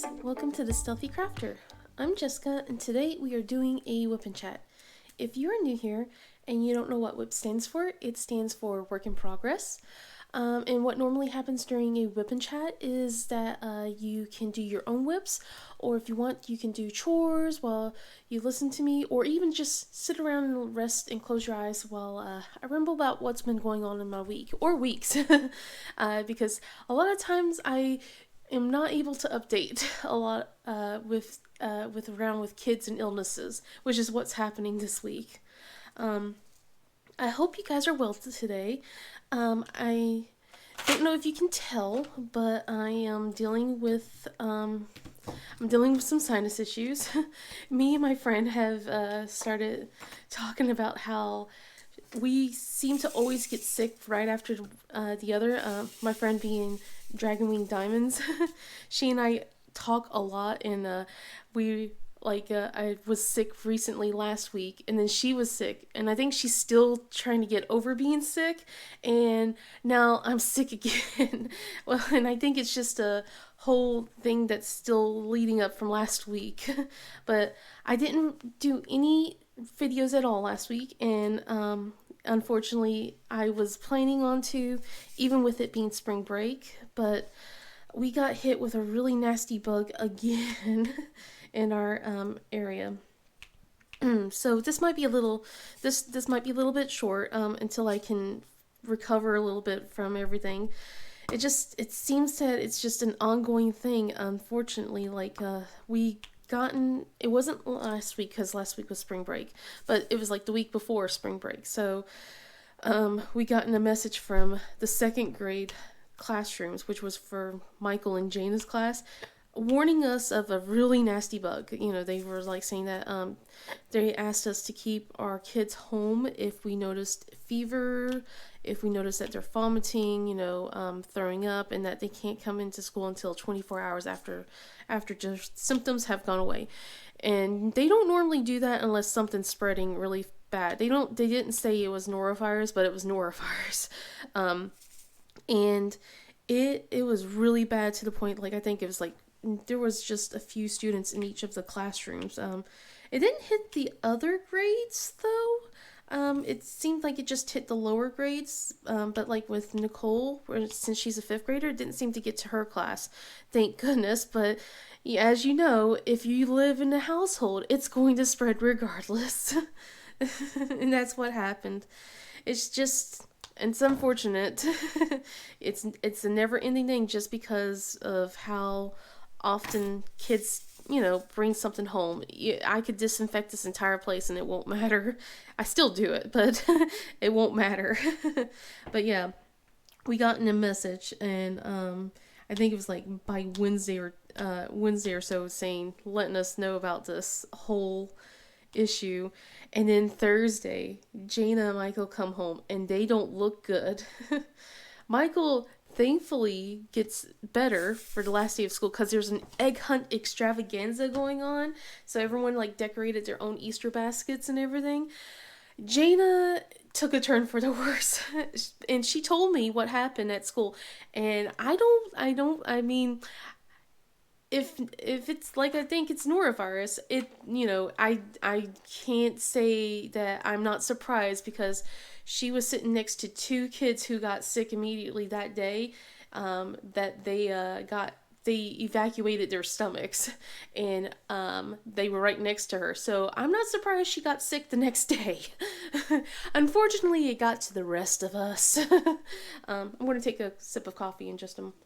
guys, welcome to the Stealthy Crafter. I'm Jessica and today we are doing a Wip Chat. If you are new here and you don't know what Wip stands for, it stands for work in progress. And what normally happens during a Wip Chat is that you can do your own whips, or if you want, you can do chores while you listen to me, or even just sit around and rest and close your eyes while I ramble about what's been going on in my week or weeks. Because a lot of times I am not able to update a lot with kids and illnesses, which is what's happening this week. I hope you guys are well today. I don't know if you can tell, but I am dealing with some sinus issues. Me and my friend have started talking about how we seem to always get sick right after the other. My friend being Dragon Wing Diamonds. She and I talk a lot, and I was sick recently last week, and then she was sick, and I think she's still trying to get over being sick, and now I'm sick again. Well, and I think it's just a whole thing that's still leading up from last week. But I didn't do any videos at all last week, and unfortunately I was planning on to, even with it being spring break, but we got hit with a really nasty bug again in our area. So this might be a little bit short until I can recover a little bit from everything. It seems that it's just an ongoing thing, unfortunately. It wasn't last week because last week was spring break, but it was like the week before spring break. So we gotten a message from the second grade classrooms, which was for Michael and Jana's class, warning us of a really nasty bug. You know, they were like saying that they asked us to keep our kids home if we noticed fever, if we noticed that they're vomiting, throwing up, and that they can't come into school until 24 hours after just symptoms have gone away. And they don't normally do that unless something's spreading really bad. They didn't say it was norovirus, but it was norovirus. And it was really bad to the point, I think it was there was just a few students in each of the classrooms. It didn't hit the other grades though. It seemed like it just hit the lower grades. But with Nicole, since she's a 5th grader, it didn't seem to get to her class. Thank goodness. But as you know, if you live in a household, it's going to spread regardless. And that's what happened. It's unfortunate. It's a never-ending thing just because of how often kids, bring something home. I could disinfect this entire place and it won't matter. I still do it, but it won't matter. But yeah, we got in a message, and I think it was by Wednesday or so, letting us know about this whole issue. And then Thursday, Jana and Michael come home and they don't look good. Michael thankfully gets better for the last day of school because there's an egg hunt extravaganza going on, so everyone decorated their own Easter baskets and everything. Jana took a turn for the worse, and she told me what happened at school, and I mean, if it's I think it's norovirus, I can't say that I'm not surprised, because she was sitting next to 2 kids who got sick immediately that day, that they evacuated their stomachs, and they were right next to her. So I'm not surprised she got sick the next day. Unfortunately, it got to the rest of us. I'm going to take a sip of coffee in just a moment.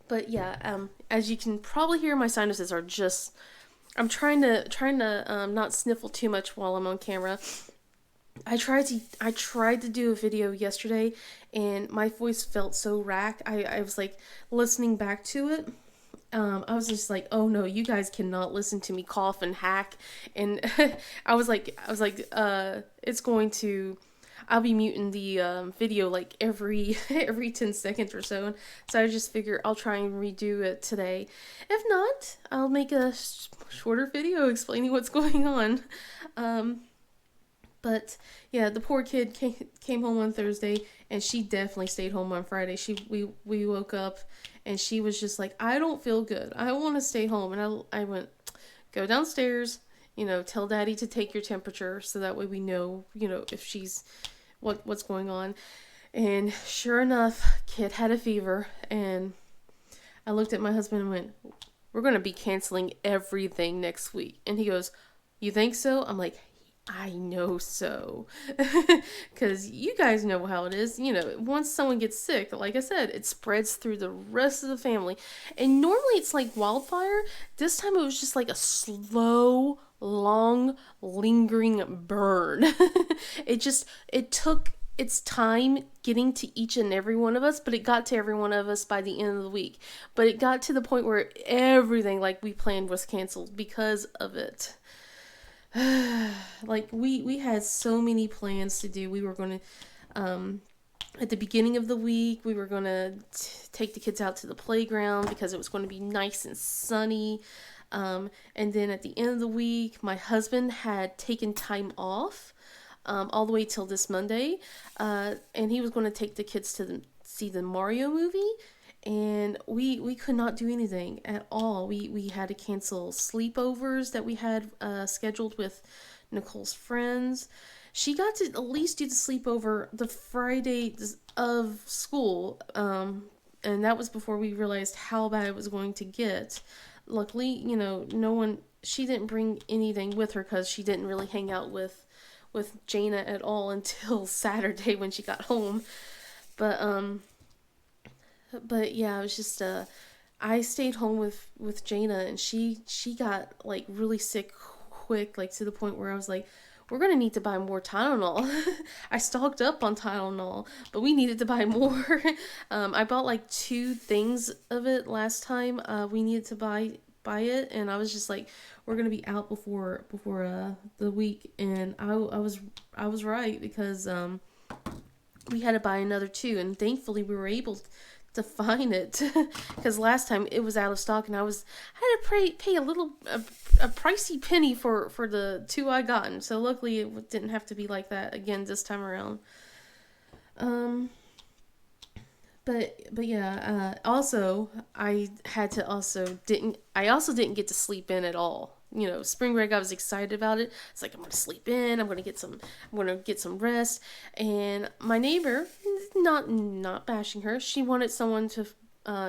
But yeah, as you can probably hear, my sinuses are just, I'm trying to not sniffle too much while I'm on camera. I tried to do a video yesterday, and my voice felt so racked. I was listening back to it. I was just oh no, you guys cannot listen to me cough and hack. And I was like, it's going to, I'll be muting the video every 10 seconds or so. So I just figure I'll try and redo it today. If not, I'll make a shorter video explaining what's going on. But yeah, the poor kid came home on Thursday, and she definitely stayed home on Friday. We woke up, and she was just like, I don't feel good. I want to stay home. And I went, go downstairs, tell Daddy to take your temperature so that way we know, if she's what's going on. And sure enough, kid had a fever, and I looked at my husband and went, we're going to be canceling everything next week. And he goes, you think so? I'm like, I know so. Because you guys know how it is. Once someone gets sick, like I said, it spreads through the rest of the family. And normally it's like wildfire. This time it was just like a slow, long, lingering burn. It took its time getting to each and every one of us, but it got to every one of us by the end of the week. But it got to the point where everything like we planned was canceled because of it. Like we had so many plans to do. We were going to at the beginning of the week we were going to take the kids out to the playground because it was going to be nice and sunny. And then at the end of the week my husband had taken time off all the way till this Monday, and he was going to take the kids to see the Mario movie. And we could not do anything at all. We had to cancel sleepovers that we had scheduled with Nicole's friends. She got to at least do the sleepover the Friday of school, and that was before we realized how bad it was going to get. Luckily, no one. She didn't bring anything with her because she didn't really hang out with Jaina at all until Saturday when she got home. But yeah, it was just I stayed home with Jaina, and she got like really sick quick, like to the point where I was like, we're gonna need to buy more Tylenol. I stocked up on Tylenol, but we needed to buy more. I bought like 2 things of it last time. We needed to buy it, and I was just like, we're gonna be out before the week, and I was right because we had to buy another 2, and thankfully we were able to find it because last time it was out of stock, and I had to pay a pricey penny for the 2 I gotten. So luckily it didn't have to be like that again this time around. But yeah, also I also didn't get to sleep in at all. Spring break, I was excited about it. It's like, I'm gonna sleep in. I'm gonna get some rest. And my neighbor, not bashing her, she wanted someone to.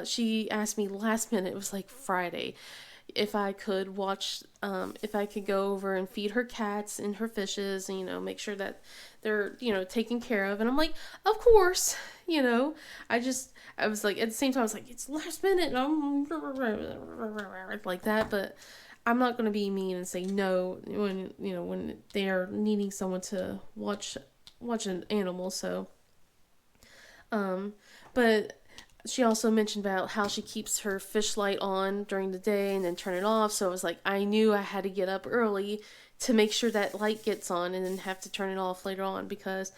She asked me last minute. It was like Friday, if I could if I could go over and feed her cats and her fishes, and make sure that they're taken care of. And I'm like, of course. I was like, at the same time, I was like, it's last minute, and I'm like that, but I'm not going to be mean and say no when they are needing someone to watch an animal. So, but she also mentioned about how she keeps her fish light on during the day and then turn it off. So it was like, I knew I had to get up early to make sure that light gets on and then have to turn it off later on, because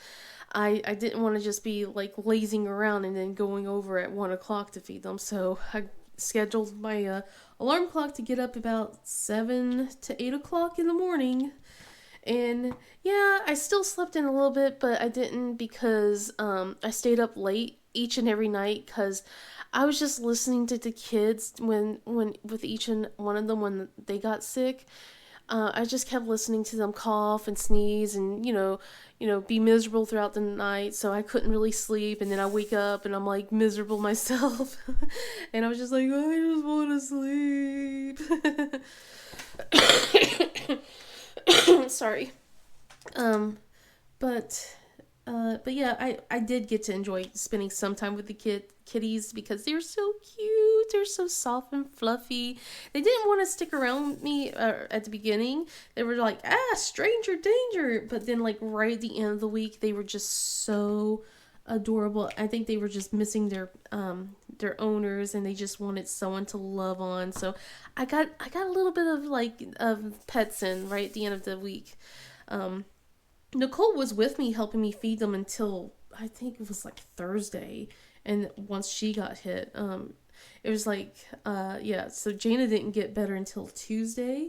I didn't want to just be like lazing around and then going over at 1 o'clock to feed them. So I scheduled my alarm clock to get up about 7 to 8 o'clock in the morning. And yeah, I still slept in a little bit, but I didn't because I stayed up late each and every night because I was just listening to the kids when with each and one of them when they got sick. I just kept listening to them cough and sneeze and be miserable throughout the night, so I couldn't really sleep. And then I wake up and I'm like miserable myself, and I was just like, I just want to sleep. Sorry. But yeah, I did get to enjoy spending some time with the kitties because they're so cute. They're so soft and fluffy. They didn't want to stick around with me at the beginning. They were like, stranger danger. But then like right at the end of the week, they were just so adorable. I think they were just missing their owners, and they just wanted someone to love on. So I got a little bit of pets in right at the end of the week. Nicole was with me helping me feed them until I think it was like Thursday, and once she got hit, it was like so Jaina didn't get better until Tuesday.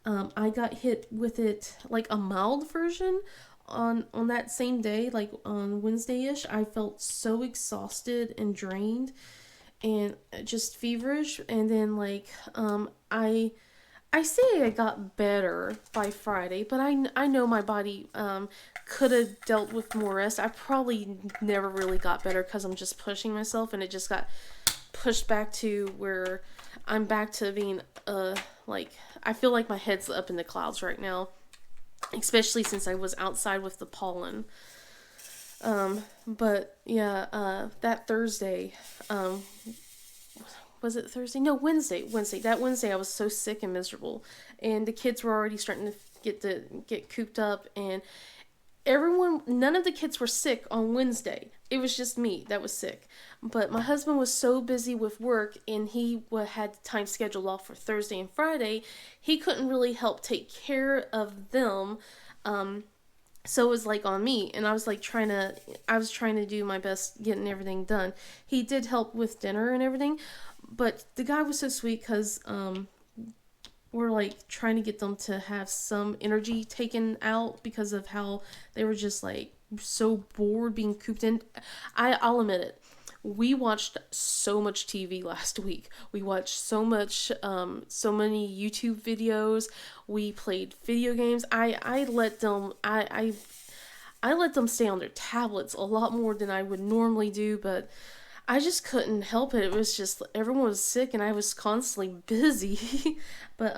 I got hit with it like a mild version on that same day, like on Wednesday-ish, I felt so exhausted and drained and just feverish. And then like I say I got better by Friday, but I know my body could have dealt with more rest. I probably never really got better because I'm just pushing myself, and it just got pushed back to where I'm back to being like I feel like my head's up in the clouds right now, especially since I was outside with the pollen. But yeah, that Thursday, was it Thursday? No, Wednesday. Wednesday. That Wednesday, I was so sick and miserable, and the kids were already starting to get cooped up, and none of the kids were sick on Wednesday. It was just me that was sick. But my husband was so busy with work, and he had time scheduled off for Thursday and Friday. He couldn't really help take care of them. So it was like on me, and I was trying to do my best getting everything done. He did help with dinner and everything, but the guy was so sweet because we're like trying to get them to have some energy taken out because of how they were just like so bored being cooped in. I'll admit it. We watched so much TV last week. We watched so many YouTube videos. We played video games. I let them stay on their tablets a lot more than I would normally do, but I just couldn't help it. It was just everyone was sick and I was constantly busy. but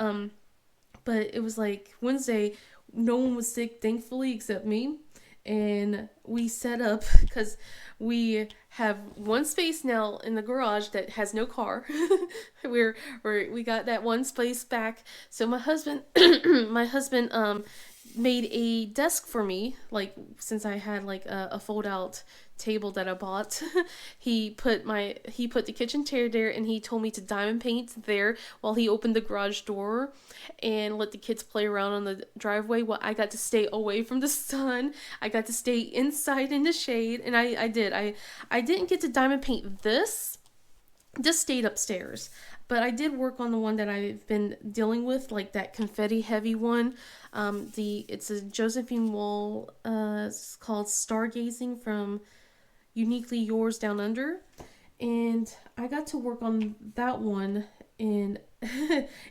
but it was like Wednesday, no one was sick, thankfully, except me. And we set up because we have one space now in the garage that has no car. We got that one space back. So my husband, my husband, made a desk for me. Like since I had like a fold out table that I bought, he put the kitchen chair there, and he told me to diamond paint there while he opened the garage door and let the kids play around on the driveway while I got to stay away from the sun. I got to stay inside in the shade, and I did. I didn't get to diamond paint this. Just stayed upstairs. But I did work on the one that I've been dealing with, like that confetti heavy one. It's a Josephine Wall. It's called Stargazing from Uniquely Yours Down Under, and I got to work on that one. And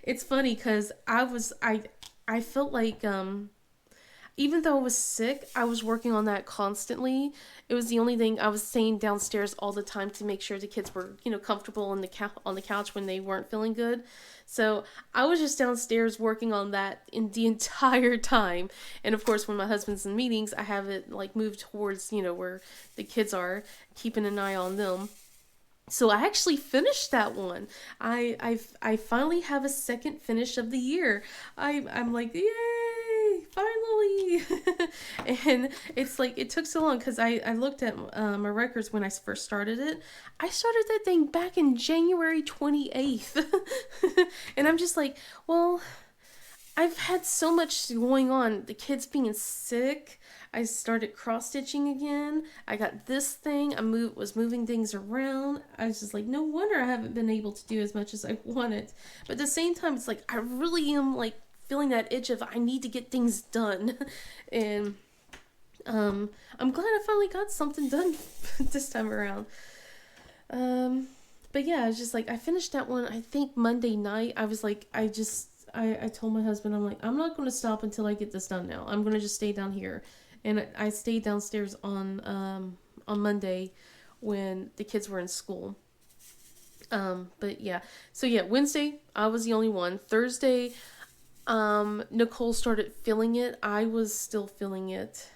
it's funny because I felt like even though I was sick, I was working on that constantly. It was the only thing I was staying downstairs all the time to make sure the kids were, comfortable on the couch when they weren't feeling good. So I was just downstairs working on that in the entire time. And of course, when my husband's in meetings, I have it like moved towards, where the kids are, keeping an eye on them. So I actually finished that one. I finally have a second finish of the year. I'm like, yay, finally. And it's like it took so long because I looked at my records when I first started it. I started that thing back in January 28th. And I'm just like, well, I've had so much going on. The kids being sick. I started cross stitching again. I got this thing. Was moving things around. I was just like, no wonder I haven't been able to do as much as I wanted. But at the same time, it's like I really am like feeling that itch of I need to get things done. And I'm glad I finally got something done this time around. But yeah, I was just like I finished that one. I think Monday night. I was like I told my husband, I'm like, I'm not going to stop until I get this done now. I'm going to just stay down here. And I stayed downstairs on Monday when the kids were in school. But yeah. So yeah, Wednesday, I was the only one. Thursday, Nicole started feeling it. I was still feeling it.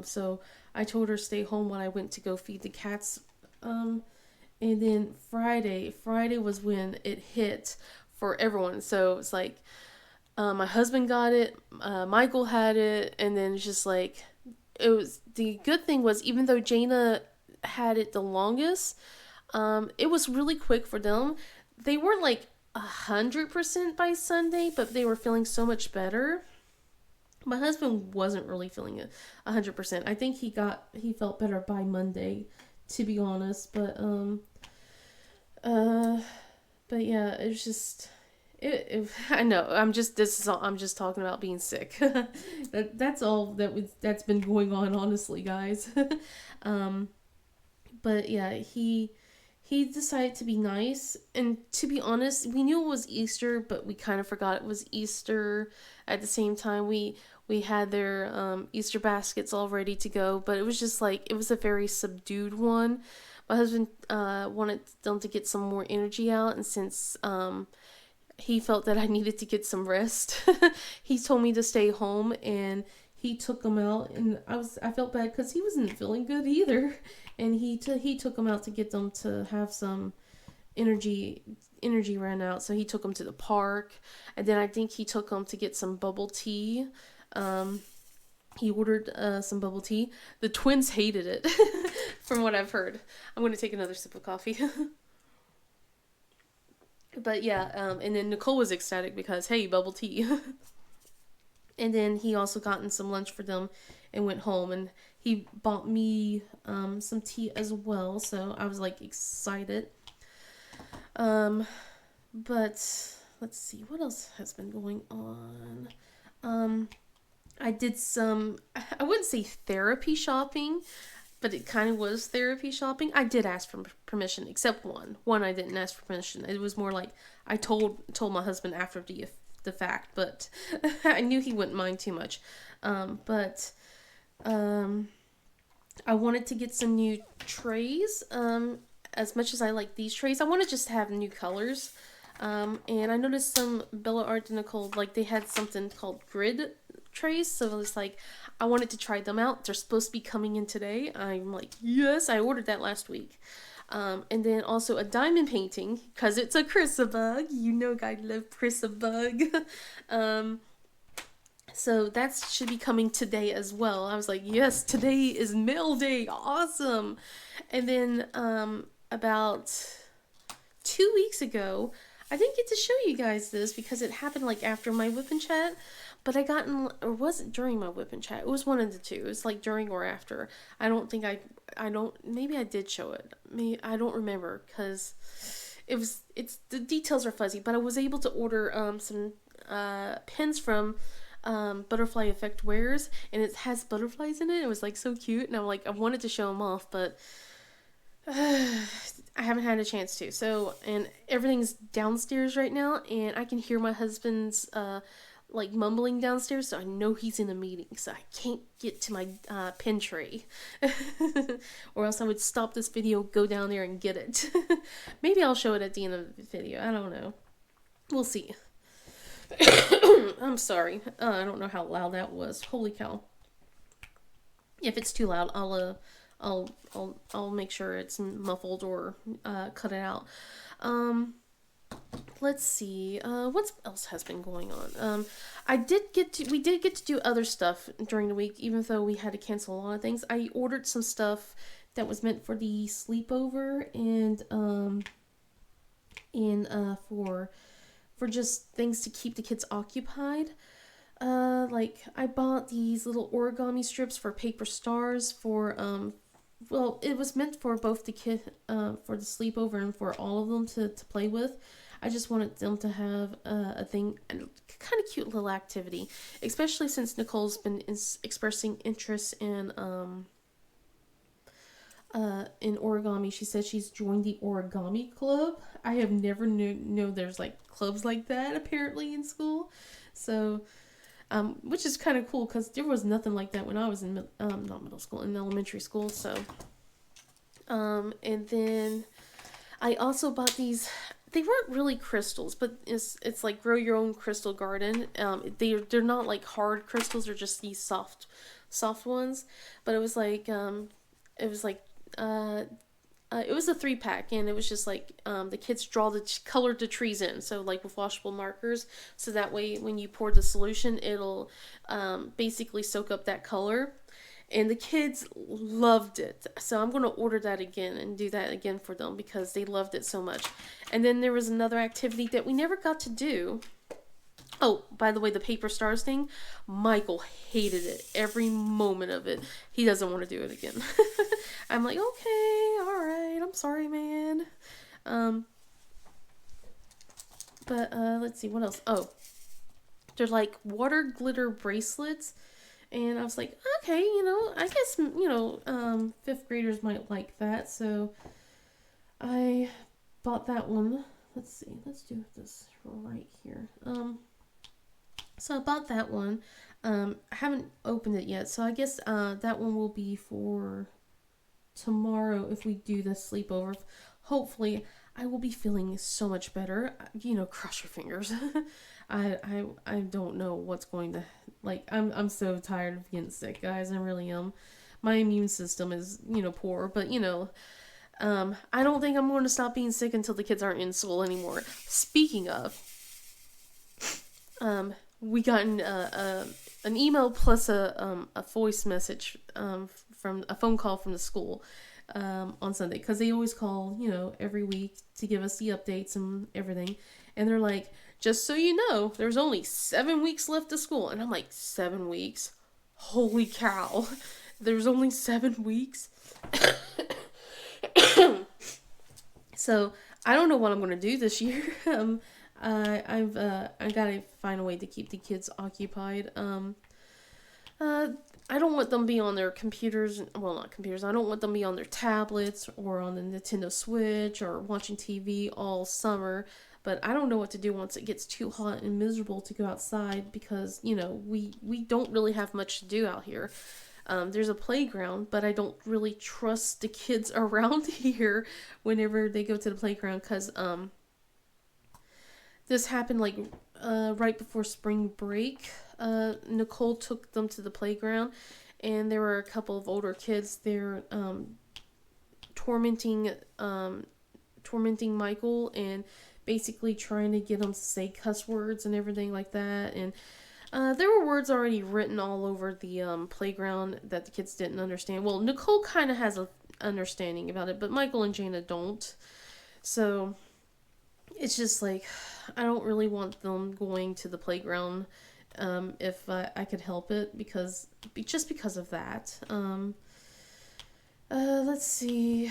So I told her to stay home when I went to go feed the cats. And then Friday was when it hit for everyone. So it's like, my husband got it, Michael had it, and then it's just like, the good thing was, even though Jaina had it the longest, it was really quick for them. They weren't like 100% by Sunday, but they were feeling so much better. My husband wasn't really feeling it 100%. I think he felt better by Monday, to be honest, but yeah, I know. I'm just talking about being sick. That's all that's been going on, honestly, guys. um, but yeah, he decided to be nice, and to be honest, we knew it was Easter, but we kind of forgot it was Easter. At the same time, we had their Easter baskets all ready to go, but it was just like it was a very subdued one. My husband wanted them to get some more energy out, and since he felt that I needed to get some rest. He told me to stay home, and he took them out, and I felt bad because he wasn't feeling good either, and he took them out to get them to have some energy ran out, so he took them to the park, and then I think he took them to get some bubble tea. Um, he ordered some bubble tea. The twins hated it, from what I've heard. I'm going to take another sip of coffee. But yeah, and then Nicole was ecstatic because, hey, bubble tea. And then he also gotten some lunch for them and went home. And he bought me some tea as well. So I was like excited. But let's see, what else has been going on? I did some, I wouldn't say therapy shopping, but it kind of was therapy shopping. I did ask for permission, except one. One I didn't ask for permission. It was more like I told my husband after the fact, but I knew he wouldn't mind too much. But I wanted to get some new trays. As much as I like these trays, I want to just have new colors. And I noticed some Bella Art and Nicole, like they had something called grid trays, so it's like I wanted to try them out. They're supposed to be coming in today. I'm like, yes, I ordered that last week. And then also a diamond painting, because it's a Chrysabug. You know I love Chrysabug. So that should be coming today as well. I was like, yes, today is mail day. Awesome. And then about 2 weeks ago, I didn't get to show you guys this because it happened like after my Wip Chat, but or was it during my Wip Chat? It was one of the two. It was like during or after. I don't think maybe I did show it. I don't remember because the details are fuzzy, but I was able to order some pins from Butterfly Effect Wares, and it has butterflies in it. It was like so cute, and I'm like, I wanted to show them off, but I haven't had a chance to. So, and everything's downstairs right now, and I can hear my husband's like mumbling downstairs, so I know he's in a meeting, so I can't get to my pin tray. Or else I would stop this video, go down there and get it. Maybe I'll show it at the end of the video. I don't know. We'll see. I'm sorry. I don't know how loud that was. Holy cow. If it's too loud, I'll make sure it's muffled or cut it out. Let's see. What else has been going on? We did get to do other stuff during the week, even though we had to cancel a lot of things. I ordered some stuff that was meant for the sleepover and for just things to keep the kids occupied. Like I bought these little origami strips for paper stars for well, it was meant for both the kid for the sleepover and for all of them to play with. I just wanted them to have a thing, a kind of cute little activity, especially since Nicole's been expressing interest in origami. She said she's joined the origami club. I have never know there's like clubs like that apparently in school, so which is kind of cool because there was nothing like that when I was in not middle school, in elementary school. So and then I also bought these. They weren't really crystals, but it's like grow your own crystal garden. They're not like hard crystals; they're just these soft ones. But it was like it was a 3-pack, and it was just like the kids colored the trees in, so like with washable markers, so that way when you pour the solution, it'll basically soak up that color. And the kids loved it. So I'm going to order that again and do that again for them because they loved it so much. And then there was another activity that we never got to do. Oh, by the way, the paper stars thing, Michael hated it. Every moment of it. He doesn't want to do it again. I'm like, okay, all right. I'm sorry, man. But let's see what else. Oh, they're like water glitter bracelets, and I was like, okay, I guess fifth graders might like that, so I bought that one. Let's see. Let's do this right here. So I bought that one. I haven't opened it yet, so I guess that one will be for tomorrow if we do the sleepover. Hopefully, I will be feeling so much better. Cross your fingers. I don't know what's going to like. I'm so tired of getting sick, guys. I really am. My immune system is poor, but I don't think I'm going to stop being sick until the kids aren't in school anymore. Speaking of, we got an email plus a voice message from a phone call from the school on Sunday, because they always call every week to give us the updates and everything, and they're like, just so you know, there's only 7 weeks left of school. And I'm like, 7 weeks? Holy cow. There's only 7 weeks? So, I don't know what I'm going to do this year. I gotta find a way to keep the kids occupied. I don't want them to be on their computers. Well, not computers. I don't want them to be on their tablets or on the Nintendo Switch or watching TV all summer. But I don't know what to do once it gets too hot and miserable to go outside, because, we don't really have much to do out here. There's a playground, but I don't really trust the kids around here whenever they go to the playground, because this happened like right before spring break. Nicole took them to the playground, and there were a couple of older kids there tormenting Michael, and basically trying to get him to say cuss words and everything like that. And there were words already written all over the playground that the kids didn't understand. Well, Nicole kind of has an understanding about it, but Michael and Jana don't. So it's just like, I don't really want them going to the playground if I could help it, because of that. Let's see.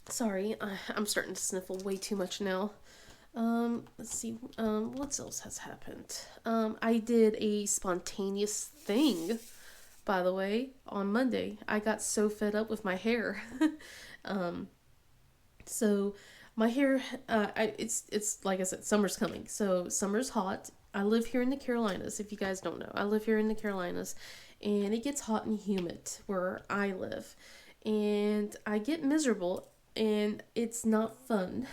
Sorry, I'm starting to sniffle way too much now. Let's see. What else has happened? I did a spontaneous thing, by the way, on Monday. I got so fed up with my hair. So my hair, it's like I said, summer's coming. So summer's hot. I live here in the Carolinas. If you guys don't know, I live here in the Carolinas, and it gets hot and humid where I live, and I get miserable, and it's not fun.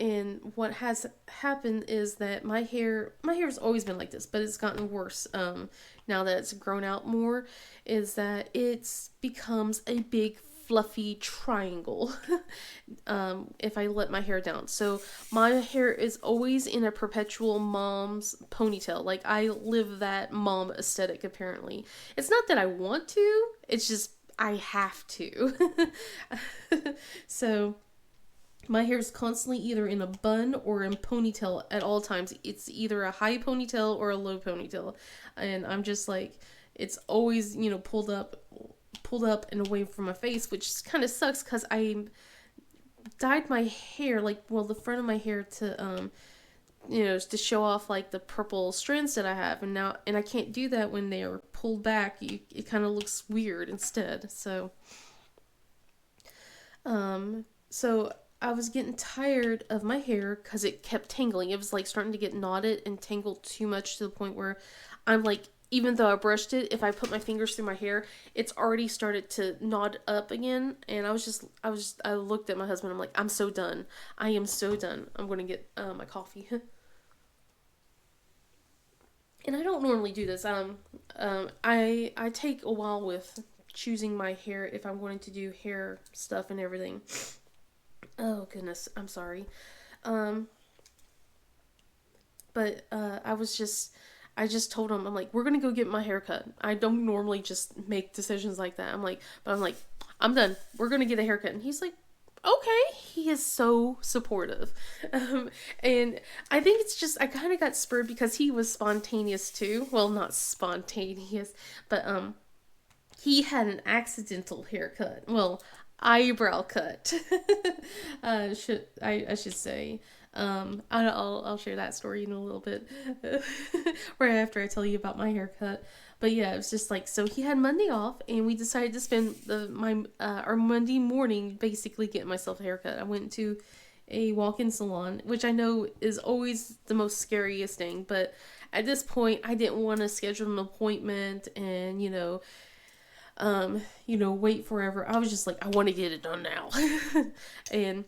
And what has happened is that my hair's always been like this, but it's gotten worse. Now that it's grown out more, is that it's becomes a big fluffy triangle. If I let my hair down, so my hair is always in a perpetual mom's ponytail. Like, I live that mom aesthetic. Apparently, it's not that I want to; it's just I have to. So my hair is constantly either in a bun or in ponytail at all times. It's either a high ponytail or a low ponytail. And I'm just like, it's always, pulled up and away from my face, which kind of sucks, because I dyed my hair, the front of my hair to, to show off like the purple strands that I have. And I can't do that when they are pulled back. It kind of looks weird instead. So I was getting tired of my hair because it kept tangling. It was like starting to get knotted and tangled too much, to the point where I'm like, even though I brushed it, if I put my fingers through my hair, it's already started to knot up again. And I looked at my husband. I'm like, I'm so done. I am so done. I'm going to get my coffee. And I don't normally do this. I take a while with choosing my hair if I'm going to do hair stuff and everything. Oh goodness, I'm sorry. But I just told him, I'm like, we're gonna go get my hair cut. I don't normally just make decisions like that. I'm like, I'm done. We're gonna get a haircut. And he's like, okay. He is so supportive. And I think it's just, I kind of got spurred because he was spontaneous too. Well, not spontaneous, but he had an accidental haircut. Well, eyebrow cut. I should say. I'll share that story in a little bit, right after I tell you about my haircut. But yeah, it was just like, so he had Monday off, and we decided to spend my our Monday morning basically getting myself a haircut. I went to a walk-in salon, which I know is always the most scariest thing, but at this point, I didn't want to schedule an appointment and wait forever. I was just like, I want to get it done now. And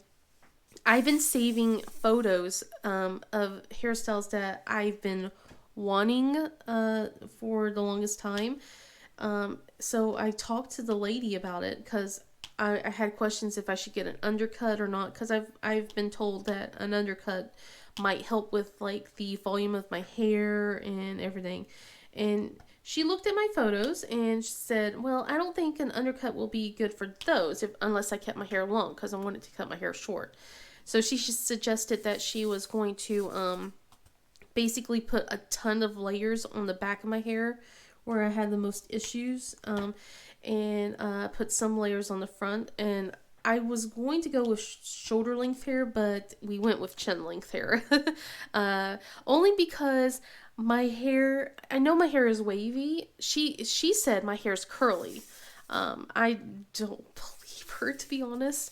I've been saving photos of hairstyles that I've been wanting for the longest time. So I talked to the lady about it because I had questions if I should get an undercut or not, because I've been told that an undercut might help with like the volume of my hair and everything. And she looked at my photos and she said, "Well, I don't think an undercut will be good for those unless I kept my hair long, because I wanted to cut my hair short." So she just suggested that she was going to basically put a ton of layers on the back of my hair where I had the most issues, and put some layers on the front. And I was going to go with shoulder length hair, but we went with chin length hair. Only because my hair, I know my hair is wavy. She said my hair is curly. I don't believe her, to be honest.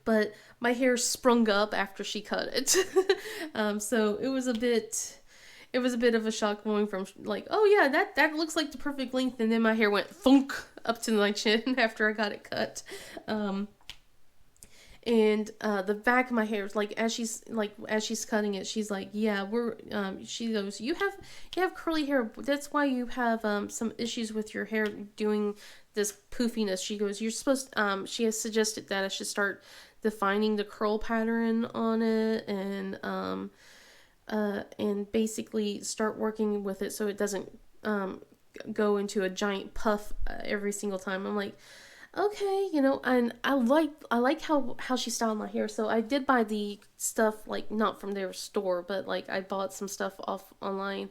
But my hair sprung up after she cut it. So it was a bit of a shock going from like, oh yeah, that looks like the perfect length, and then my hair went thunk up to my chin after I got it cut. And the back of my hair is like, as she's cutting it, she's like, yeah, she goes, you have curly hair, that's why you have some issues with your hair doing this poofiness. She goes, you're supposed she has suggested that I should start defining the curl pattern on it, and basically start working with it so it doesn't go into a giant puff every single time. I'm like, okay, and I like how she styled my hair. So I did buy the stuff, like not from their store, but like I bought some stuff off online,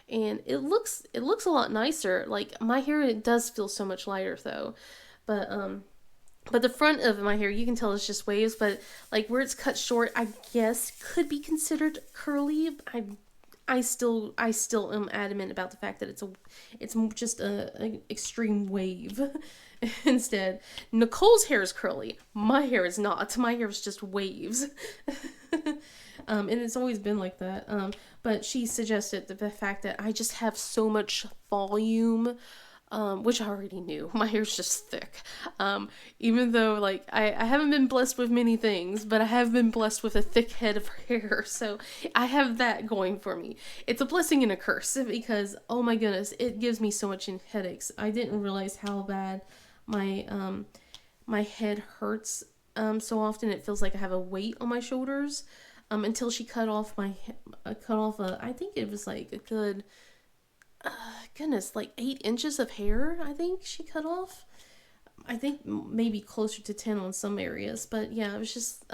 and it looks a lot nicer. Like my hair, it does feel so much lighter though, but the front of my hair, you can tell it's just waves, but like where it's cut short, I guess could be considered curly. I still am adamant about the fact that it's just an extreme wave. Instead, Nicole's hair is curly. My hair is not. My hair is just waves. And it's always been like that. But she suggested the fact that I just have so much volume, which I already knew. My hair's just thick. Even though, like, I haven't been blessed with many things, but I have been blessed with a thick head of hair. So I have that going for me. It's a blessing and a curse because, oh my goodness, it gives me so much headaches. I didn't realize how bad my head hurts so often. It feels like I have a weight on my shoulders, until she cut off I think it was like a good goodness, like 8 inches of hair. I think she cut off. I think maybe closer to 10 on some areas, but yeah, it was just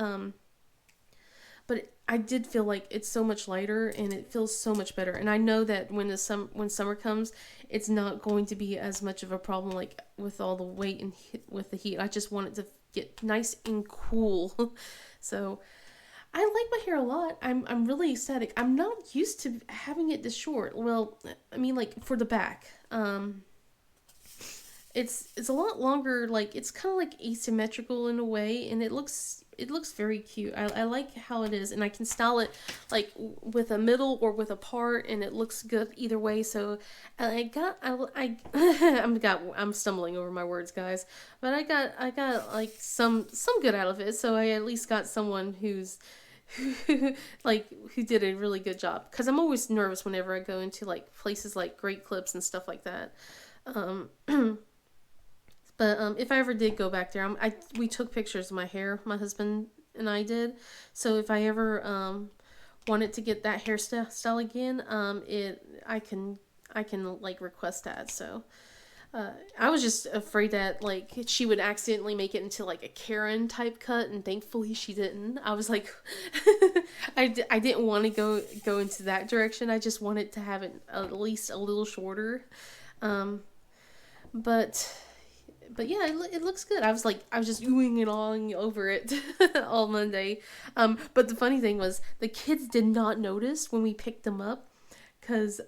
but I did feel like it's so much lighter and it feels so much better. And I know that when summer comes, it's not going to be as much of a problem, like with all the weight and with the heat. I just want it to get nice and cool. So I like my hair a lot. I'm really ecstatic. I'm not used to having it this short. Well, I mean, like for the back. It's a lot longer. Like it's kind of like asymmetrical in a way, and it looks very cute. I like how it is, and I can style it like with a middle or with a part, and it looks good either way. So I'm stumbling over my words, guys, but I got like some good out of it. So I at least got someone who's who did a really good job, because I'm always nervous whenever I go into like places like Great Clips and stuff like that. Um, But if I ever did go back there, we took pictures of my hair. My husband and I did. So if I ever wanted to get that hairstyle again, I can like request that. So I was just afraid that like she would accidentally make it into like a Karen type cut, and thankfully she didn't. I was like, I didn't want to go into that direction. I just wanted to have it at least a little shorter. But but yeah, it looks good. I was just oohing and awing over it all Monday. But the funny thing was, the kids did not notice when we picked them up, because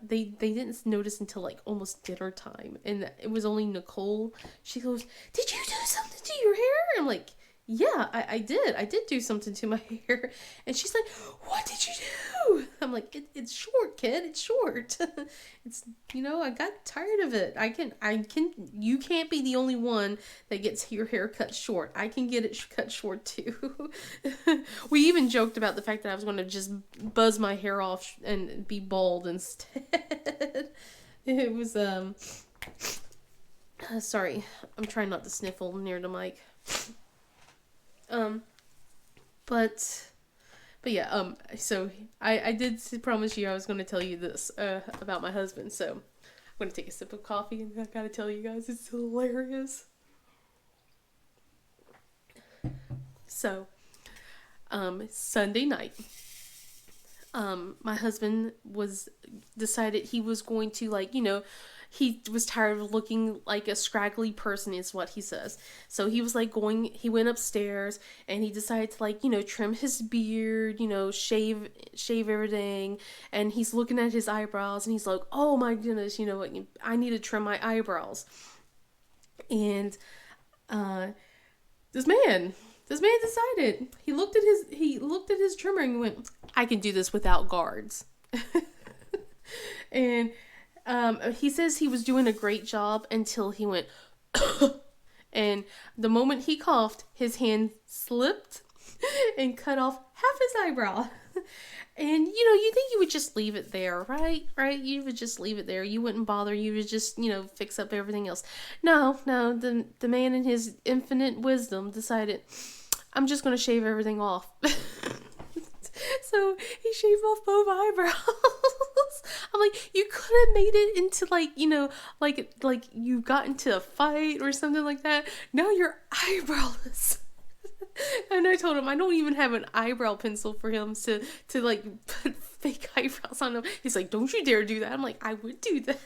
they didn't notice until like almost dinner time, and it was only Nicole. She goes, "Did you do something to your hair?" I'm like, "Yeah, I did do something to my hair." And she's like, "What did you do?" I'm like, it's short, kid, it's short. It's, I got tired of it. You can't be the only one that gets your hair cut short. I can get it cut short too. We even joked about the fact that I was going to just buzz my hair off and be bald instead. It was, sorry, I'm trying not to sniffle near the mic. But yeah, so I did promise you I was going to tell you this, about my husband, so I'm going to take a sip of coffee, and I gotta tell you guys, it's hilarious. So, Sunday night, my husband decided he was going to, like, he was tired of looking like a scraggly person, is what he says. So he was like he went upstairs and he decided to, like, trim his beard, shave everything. And he's looking at his eyebrows and he's like, "Oh my goodness, what? I need to trim my eyebrows." And, this man decided, he looked at his trimmer and went, "I can do this without guards." And, he says he was doing a great job until he went, and the moment he coughed, his hand slipped and cut off half his eyebrow. And, you think you would just leave it there, right? Right? You would just leave it there. You wouldn't bother. You would just, fix up everything else. No. The man in his infinite wisdom decided, "I'm just going to shave everything off." So he shaved off both eyebrows. I'm like, you could have made it into, like, like you got into a fight or something like that. Now you're eyebrowless. And I told him I don't even have an eyebrow pencil for him to like put fake eyebrows on him. He's like, "Don't you dare do that." I'm like, I would do that.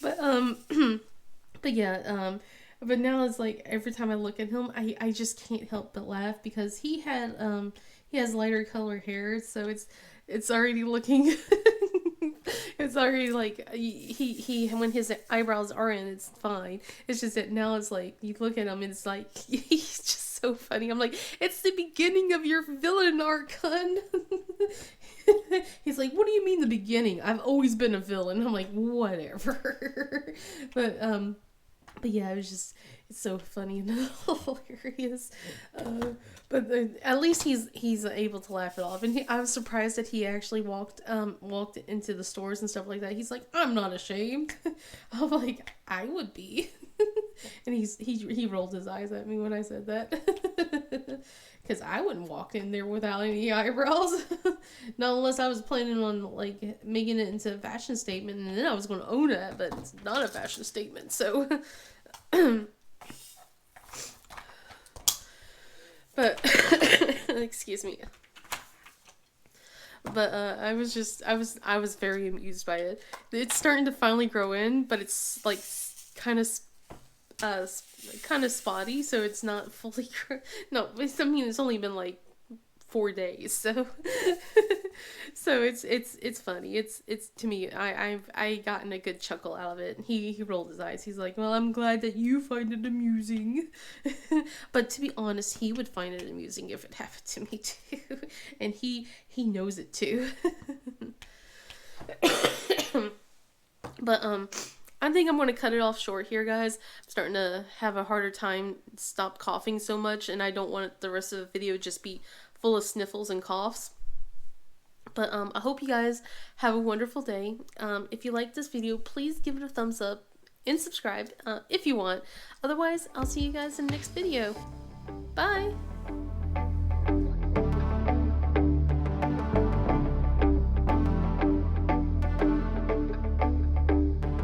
But but yeah, but now it's like every time I look at him, I just can't help but laugh, because he has lighter color hair, so it's already looking it's already like he when his eyebrows are in, it's fine. It's just that now it's like you look at him and it's like he's just so funny. I'm like, it's the beginning of your villain arc, hun. He's like, "What do you mean the beginning? I've always been a villain." I'm like, whatever. But yeah, it's so funny and hilarious. But at least he's able to laugh it off. And I was surprised that he actually walked into the stores and stuff like that. He's like, "I'm not ashamed." I'm like, I would be. And he rolled his eyes at me when I said that. Because I wouldn't walk in there without any eyebrows. Not unless I was planning on, like, making it into a fashion statement, and then I was going to own it, but it's not a fashion statement, so. But, excuse me. But, I was very amused by it. It's starting to finally grow in, but it's, like, kind of spotty, so it's not fully no, I mean, it's only been like 4 days, so so it's funny. It's to me, I gotten a good chuckle out of it. He rolled his eyes. He's like, "Well, I'm glad that you find it amusing." But to be honest, he would find it amusing if it happened to me too. And he knows it too. But I think I'm going to cut it off short here, guys. I'm starting to have a harder time stop coughing so much, and I don't want the rest of the video just be full of sniffles and coughs. But I hope you guys have a wonderful day. If you like this video, please give it a thumbs up and subscribe if you want. Otherwise, I'll see you guys in the next video. Bye!